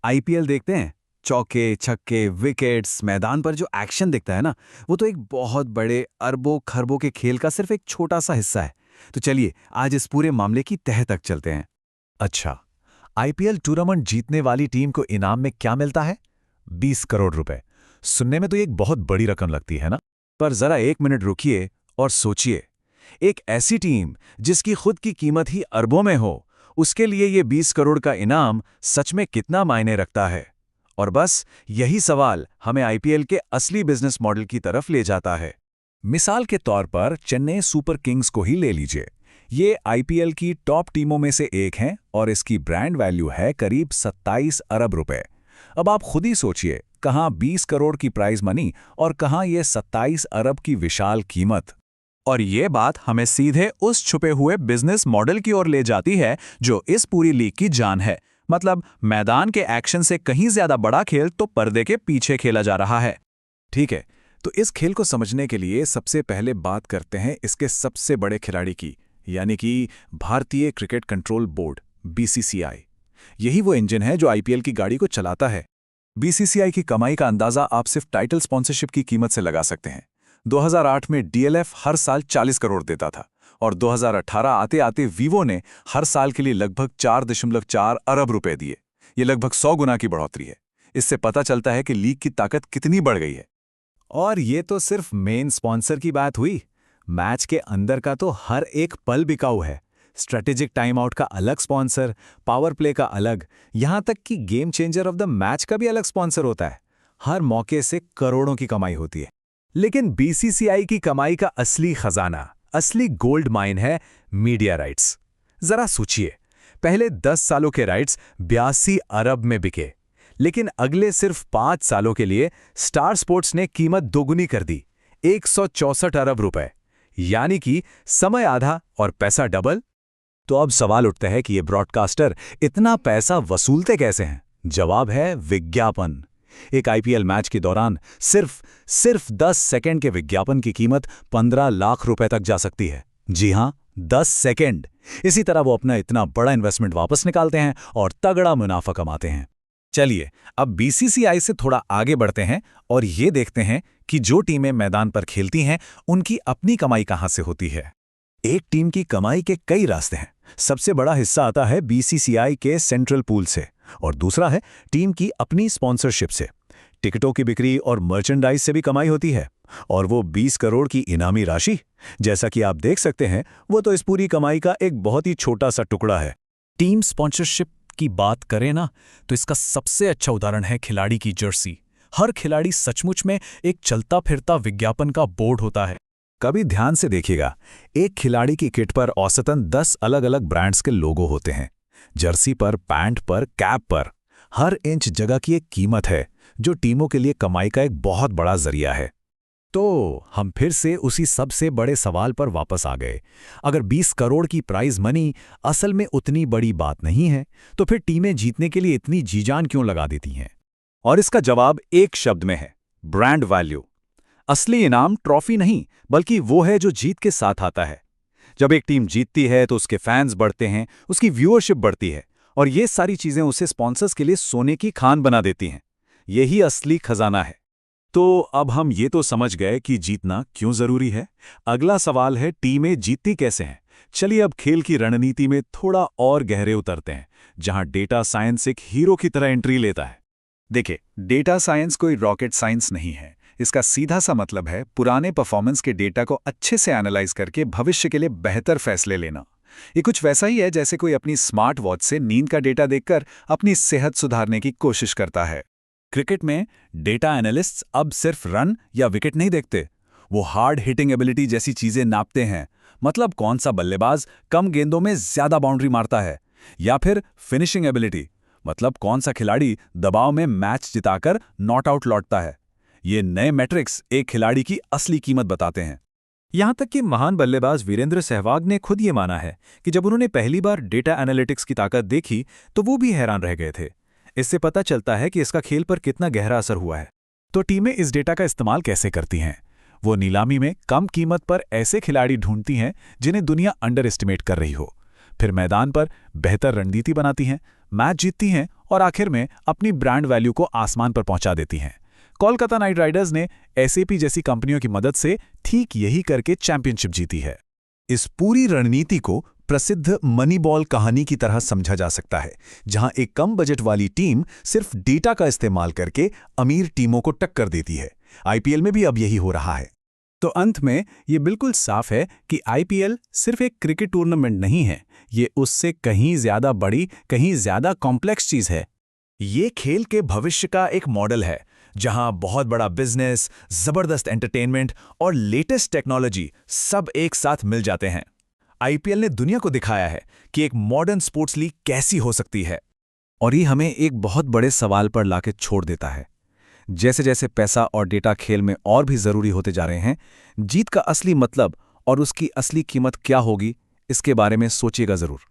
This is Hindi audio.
आईपीएल देखते हैं। चौके छक्के विकेट्स मैदान पर जो एक्शन दिखता है ना, वो तो एक बहुत बड़े अरबों खरबों के खेल का सिर्फ एक छोटा सा हिस्सा है। तो चलिए आज इस पूरे मामले की तह तक चलते हैं। अच्छा, आईपीएल टूर्नामेंट जीतने वाली टीम को इनाम में क्या मिलता है? 20 करोड़ रुपए। सुनने में तो ये एक बहुत बड़ी रकम लगती है ना? पर जरा एक मिनट रुकिए और सोचिए। एक ऐसी टीम जिसकी खुद की कीमत ही अरबों में हो, उसके लिए ये 20 करोड़ का इनाम सच में कितना मायने रखता है? और बस यही सवाल हमें आईपीएल के असली बिजनेस मॉडल की तरफ ले जाता है। मिसाल के तौर पर चेन्नई सुपर किंग्स को ही ले लीजिए। ये आईपीएल की टॉप टीमों में से एक है और इसकी ब्रांड वैल्यू है करीब 27 अरब रुपए। अब आप खुद ही सोचिए, कहाँ 20 करोड़ की प्राइज मनी और कहाँ ये 27 अरब की विशाल कीमत। और ये बात हमें सीधे उस छुपे हुए बिजनेस मॉडल की ओर ले जाती है जो इस पूरी लीग की जान है। मतलब मैदान के एक्शन से कहीं ज्यादा बड़ा खेल तो पर्दे के पीछे खेला जा रहा है। ठीक है, तो इस खेल को समझने के लिए सबसे पहले बात करते हैं इसके सबसे बड़े खिलाड़ी की, यानी कि भारतीय क्रिकेट कंट्रोल बोर्ड बीसीसीआई। यही वो इंजन है जो आईपीएल की गाड़ी को चलाता है। बीसीसीआई की कमाई का अंदाजा आप सिर्फ टाइटल स्पॉन्सरशिप की कीमत से लगा सकते हैं। 2008 में डीएलएफ हर साल 40 करोड़ देता था और 2018 आते आते वीवो ने हर साल के लिए लगभग 4.4 अरब रुपए दिए। ये लगभग 100 गुना की बढ़ोतरी है। इससे पता चलता है कि लीग की ताकत कितनी बढ़ गई है। और ये तो सिर्फ मेन स्पॉन्सर की बात हुई। मैच के अंदर का तो हर एक पल बिकाऊ है। स्ट्रेटेजिक टाइम आउट का अलग स्पॉन्सर, पावर प्ले का अलग, यहां तक कि game changer of the match का भी अलग स्पॉन्सर होता है। हर मौके से करोड़ों की कमाई होती है। लेकिन बीसीसीआई की कमाई का असली खजाना, असली गोल्ड माइन है मीडिया राइट्स। जरा सोचिए, पहले 10 सालों के राइट्स 82 अरब में बिके, लेकिन अगले सिर्फ 5 सालों के लिए स्टार स्पोर्ट्स ने कीमत दोगुनी कर दी, 164 अरब रुपए। यानी कि समय आधा और पैसा डबल। तो अब सवाल उठता है कि ये ब्रॉडकास्टर इतना पैसा वसूलते कैसे हैं? जवाब है विज्ञापन। एक आईपीएल मैच के दौरान सिर्फ 10 सेकंड के विज्ञापन की कीमत 15 लाख रुपए तक जा सकती है। जी हां, 10 सेकंड। इसी तरह वो अपना इतना बड़ा इन्वेस्टमेंट वापस निकालते हैं और तगड़ा मुनाफा कमाते हैं। चलिए अब बीसीसीआई से थोड़ा आगे बढ़ते हैं और ये देखते हैं कि जो टीमें मैदान पर खेलती हैं उनकी अपनी कमाई कहां से होती है। एक टीम की कमाई के कई रास्ते हैं। सबसे बड़ा हिस्सा आता है बीसीसीआई के सेंट्रल पूल से और दूसरा है टीम की अपनी स्पॉन्सरशिप से। टिकटों की बिक्री और मर्चेंडाइज से भी कमाई होती है। और वो 20 करोड़ की इनामी राशि, जैसा कि आप देख सकते हैं, वो तो इस पूरी कमाई का एक बहुत ही छोटा सा टुकड़ा है। टीम स्पॉन्सरशिप की बात करें ना, तो इसका सबसे अच्छा उदाहरण है खिलाड़ी की जर्सी। हर खिलाड़ी सचमुच में एक चलता फिरता विज्ञापन का बोर्ड होता है। कभी ध्यान से देखिएगा, एक खिलाड़ी की किट पर औसतन 10 अलग अलग ब्रांड्स के लोगो होते हैं। जर्सी पर, पैंट पर, कैप पर। हर इंच जगह की एक कीमत है जो टीमों के लिए कमाई का एक बहुत बड़ा जरिया है। तो हम फिर से उसी सबसे बड़े सवाल पर वापस आ गए। अगर 20 करोड़ की प्राइज मनी असल में उतनी बड़ी बात नहीं है, तो फिर टीमें जीतने के लिए इतनी जीजान क्यों लगा देती हैं? और इसका जवाब एक शब्द में है, ब्रांड वैल्यू। असली इनाम ट्रॉफी नहीं, बल्कि वो है जो जीत के साथ आता है। जब एक टीम जीतती है तो उसके फैंस बढ़ते हैं, उसकी व्यूअरशिप बढ़ती है और ये सारी चीजें उसे स्पॉन्सर्स के लिए सोने की खान बना देती हैं। यही असली खजाना है। तो अब हम ये तो समझ गए कि जीतना क्यों जरूरी है। अगला सवाल है, टीमें जीतती कैसे हैं? चलिए अब खेल की रणनीति में थोड़ा और गहरे उतरते हैं, जहां डेटा साइंस एक हीरो की तरह एंट्री लेता है। देखिए, डेटा साइंस कोई रॉकेट साइंस नहीं है। इसका सीधा सा मतलब है पुराने परफॉर्मेंस के डेटा को अच्छे से एनालाइज करके भविष्य के लिए बेहतर फैसले लेना। ये कुछ वैसा ही है जैसे कोई अपनी स्मार्ट वॉच से नींद का डेटा देखकर अपनी सेहत सुधारने की कोशिश करता है। क्रिकेट में डेटा एनालिस्ट्स अब सिर्फ रन या विकेट नहीं देखते, वो हार्ड हिटिंग एबिलिटी जैसी चीजें नापते हैं। मतलब कौन सा बल्लेबाज कम गेंदों में ज्यादा बाउंड्री मारता है, या फिर फिनिशिंग एबिलिटी, मतलब कौन सा खिलाड़ी दबाव में मैच जिताकर नॉट आउट लौटता है। ये नए मैट्रिक्स एक खिलाड़ी की असली कीमत बताते हैं। यहां तक कि महान बल्लेबाज वीरेंद्र सहवाग ने खुद ये माना है कि जब उन्होंने पहली बार डेटा एनालिटिक्स की ताकत देखी तो वो भी हैरान रह गए थे। इससे पता चलता है कि इसका खेल पर कितना गहरा असर हुआ है। तो टीमें इस डेटा का इस्तेमाल कैसे करती हैं? वो नीलामी में कम कीमत पर ऐसे खिलाड़ी ढूंढती हैं जिन्हें दुनिया अंडर एस्टिमेट कर रही हो। फिर मैदान पर बेहतर रणनीति बनाती हैं, मैच जीतती हैं और आखिर में अपनी ब्रांड वैल्यू को आसमान पर पहुंचा देती हैं। कोलकाता नाइट राइडर्स ने एसएपी जैसी कंपनियों की मदद से ठीक यही करके चैंपियनशिप जीती है। इस पूरी रणनीति को प्रसिद्ध मनीबॉल कहानी की तरह समझा जा सकता है, जहां एक कम बजट वाली टीम सिर्फ डेटा का इस्तेमाल करके अमीर टीमों को टक्कर देती है। आईपीएल में भी अब यही हो रहा है। तो अंत में ये बिल्कुल साफ है कि आईपीएल सिर्फ एक क्रिकेट टूर्नामेंट नहीं है, ये उससे कहीं ज्यादा बड़ी, कहीं ज्यादा कॉम्प्लेक्स चीज है। ये खेल के भविष्य का एक मॉडल है, जहां बहुत बड़ा बिजनेस, जबरदस्त एंटरटेनमेंट और लेटेस्ट टेक्नोलॉजी सब एक साथ मिल जाते हैं। आईपीएल ने दुनिया को दिखाया है कि एक मॉडर्न स्पोर्ट्स लीग कैसी हो सकती है। और ये हमें एक बहुत बड़े सवाल पर लाके छोड़ देता है। जैसे जैसे पैसा और डेटा खेल में और भी जरूरी होते जा रहे हैं, जीत का असली मतलब और उसकी असली कीमत क्या होगी, इसके बारे में सोचिएगा जरूर।